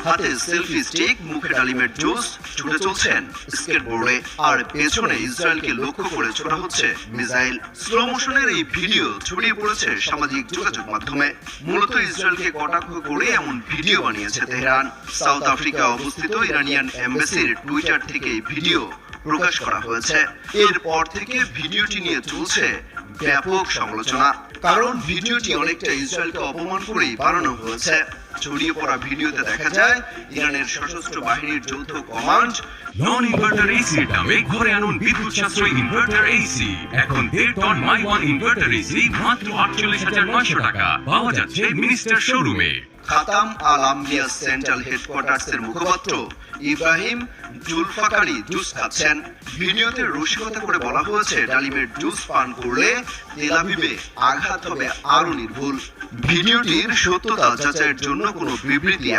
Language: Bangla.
হাতে সেলফি স্টিক, মুখে ডালিমের জুস, ছুটে চলছেন স্কেটবোর্ডে। আর পেছনে ইসরায়েলকে লক্ষ্য করে ছোড়া হচ্ছে মিসাইল। স্লো মোশনের এই ভিডিও ছড়িয়ে পড়েছে সামাজিক যোগাযোগ মাধ্যমে। মূলত ইসরায়েলকে কটাক্ষ করে এমন ভিডিও বানিয়েছে তেহরান। সাউথ আফ্রিকা অবস্থিত ইরানিয়ান এম্বাসির টুইটার থেকে এই ভিডিও প্রকাশ করা হয়েছে। এরপর থেকে ভিডিওটি নিয়ে চলছে ব্যাপক সমালোচনা, কারণ ভিডিওটি অনেকটা ইসরায়েলকে অপমান করেই বানানো হয়েছে। ছড়িয়ে পড়া ভিডিওতে দেখা যায় ইরানের সশস্ত্র বাহিনীর যৌথ কমান্ড নন ইনভার্টার এসির দামে ঘরে আনুন বিদ্যুৎ সাশ্রয়ী ইনভার্টার এসি। এখন 1.5 ton my one inverter AC মাত্র 48,900 টাকা পাওয়া যাচ্ছে মিনিস্টার শোরুমে। খাতাম আল আম্বিয়া সেন্ট্রাল হেডকোয়ার্টার্সের মুখপাত্র ইব্রাহিম জুলফাকারি জুস খাচ্ছেন। ভিডিওতে রসিকতা করে বলা হয়েছে ডালিমের জুস পান করলে তেল আবিবে আঘাত হবে আরো নির্ভুল। ভিডিওটির সত্যতা যাচাইয়ের জন্য কোনো বিবৃতি